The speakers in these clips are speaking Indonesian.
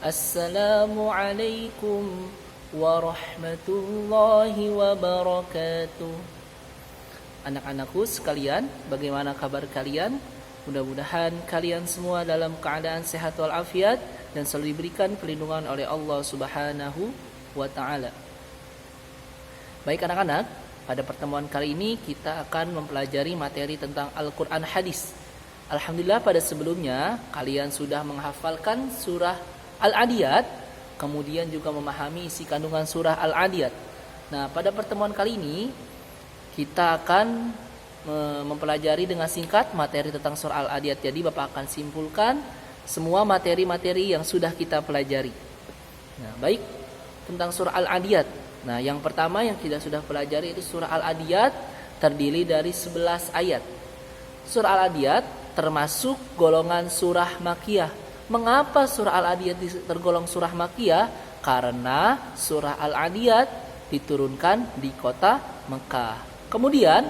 Assalamualaikum warahmatullahi wabarakatuh. Anak-anakku sekalian, bagaimana kabar kalian? Mudah-mudahan kalian semua dalam keadaan sehat walafiat dan selalu diberikan perlindungan oleh Allah Subhanahu wa taala. Baik anak-anak, pada pertemuan kali ini kita akan mempelajari materi tentang Al-Quran Hadis. Alhamdulillah pada sebelumnya kalian sudah menghafalkan surah Al-Adiyat, kemudian juga memahami isi kandungan surah Al-Adiyat. Nah, pada pertemuan kali ini kita akan mempelajari dengan singkat materi tentang surah Al-Adiyat. Jadi Bapak akan simpulkan semua materi-materi yang sudah kita pelajari. Nah, baik, tentang surah Al-Adiyat. Nah, yang pertama yang kita sudah pelajari itu surah Al-Adiyat terdiri dari 11 ayat. Surah Al-Adiyat termasuk golongan surah Makkiyah. Mengapa surah Al-Adiyat tergolong surah Makkiyah? Karena surah Al-Adiyat diturunkan di kota Mekah. Kemudian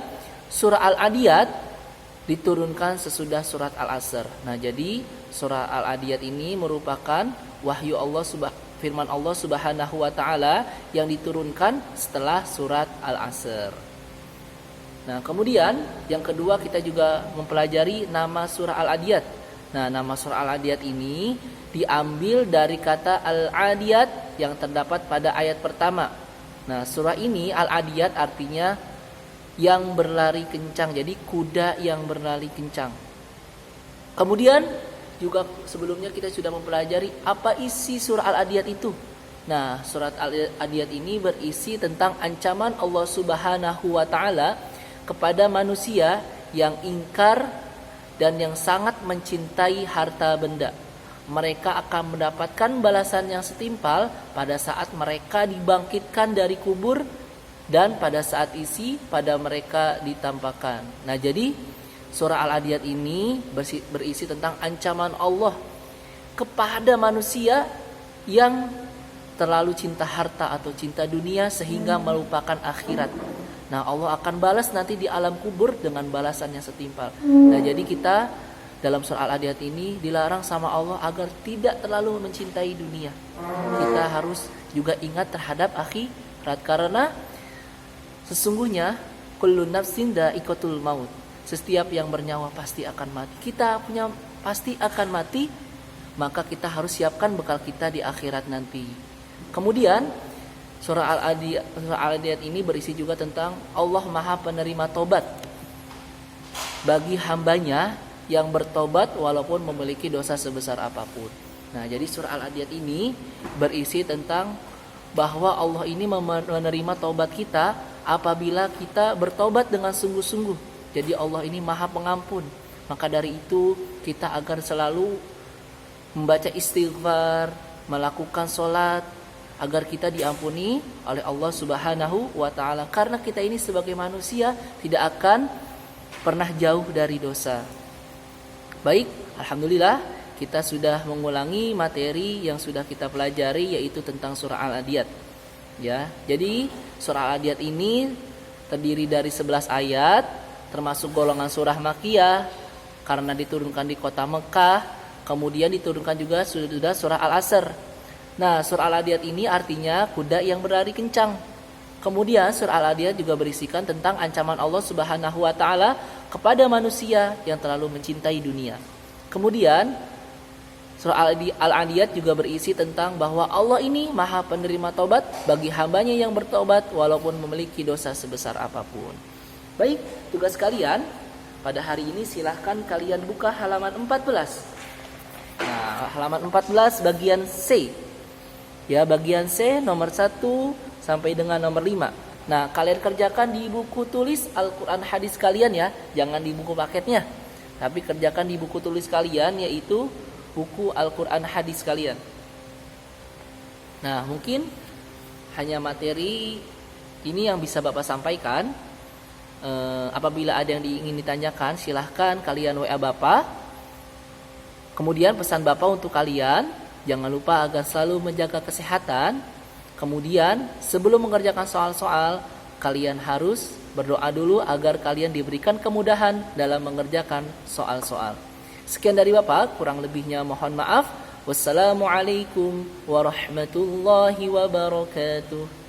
surah Al-Adiyat diturunkan sesudah surat Al-Asr. Nah, jadi surah Al-Adiyat ini merupakan wahyu firman Allah Subhanahu wa taala yang diturunkan setelah surat Al-Asr. Nah, kemudian yang kedua kita juga mempelajari nama surah Al-Adiyat. Nah, nama surah Al-Adiyat ini diambil dari kata Al-Adiyat yang terdapat pada ayat pertama. Nah, surah ini Al-Adiyat artinya yang berlari kencang, jadi kuda yang berlari kencang. Kemudian juga sebelumnya kita sudah mempelajari apa isi surah Al-Adiyat itu. Nah, surat Al-Adiyat ini berisi tentang ancaman Allah Subhanahu wa taala kepada manusia yang ingkar dan yang sangat mencintai harta benda. Mereka akan mendapatkan balasan yang setimpal pada saat mereka dibangkitkan dari kubur dan pada saat pada mereka ditampakkan. Nah, jadi surah Al-Adiyat ini berisi tentang ancaman Allah kepada manusia yang terlalu cinta harta atau cinta dunia sehingga melupakan akhirat. Nah, Allah akan balas nanti di alam kubur dengan balasan yang setimpal. Nah, jadi kita dalam surah Al-Adiyat ini dilarang sama Allah agar tidak terlalu mencintai dunia. Kita harus juga ingat terhadap akhirat, karena sesungguhnya kullu nafsin dha'iqatul maut. Setiap yang bernyawa pasti akan mati. Kita punya pasti akan mati, maka kita harus siapkan bekal kita di akhirat nanti. Kemudian surah Al-Adiyat ini berisi juga tentang Allah Maha Penerima Tobat bagi hambanya yang bertobat walaupun memiliki dosa sebesar apapun. Nah, jadi surah Al-Adiyat ini berisi tentang bahwa Allah ini menerima tobat kita apabila kita bertobat dengan sungguh-sungguh. Jadi Allah ini Maha Pengampun. Maka dari itu kita agar selalu membaca istighfar, melakukan sholat, agar kita diampuni oleh Allah Subhanahu wa taala, karena kita ini sebagai manusia tidak akan pernah jauh dari dosa. Baik, alhamdulillah kita sudah mengulangi materi yang sudah kita pelajari, yaitu tentang surah Al-Adiyat. Ya, jadi surah Al-Adiyat ini terdiri dari 11 ayat, termasuk golongan surah Makkiyah karena diturunkan di kota Mekah. Kemudian diturunkan juga sudah surah Al-Asr. Nah, surah Al-Adiyat ini artinya kuda yang berlari kencang. Kemudian surah Al-Adiyat juga berisikan tentang ancaman Allah Subhanahu wa taala kepada manusia yang terlalu mencintai dunia. Kemudian surah Al-Adiyat juga berisi tentang bahwa Allah ini Maha Penerima Tobat bagi hambanya yang bertobat walaupun memiliki dosa sebesar apapun. Baik, tugas kalian pada hari ini silahkan kalian buka halaman 14. Nah, halaman 14 bagian C. Ya, bagian C nomor 1 sampai dengan nomor 5. Nah, kalian kerjakan di buku tulis Al-Quran Hadis kalian ya. Jangan di buku paketnya, tapi kerjakan di buku tulis kalian, yaitu buku Al-Quran Hadis kalian. Nah, mungkin hanya materi ini yang bisa Bapak sampaikan. Apabila ada yang ingin ditanyakan, silahkan kalian WA Bapak. Kemudian pesan Bapak untuk kalian, jangan lupa agar selalu menjaga kesehatan. Kemudian sebelum mengerjakan soal-soal, kalian harus berdoa dulu agar kalian diberikan kemudahan dalam mengerjakan soal-soal. Sekian dari Bapak, kurang lebihnya mohon maaf. Wassalamualaikum warahmatullahi wabarakatuh.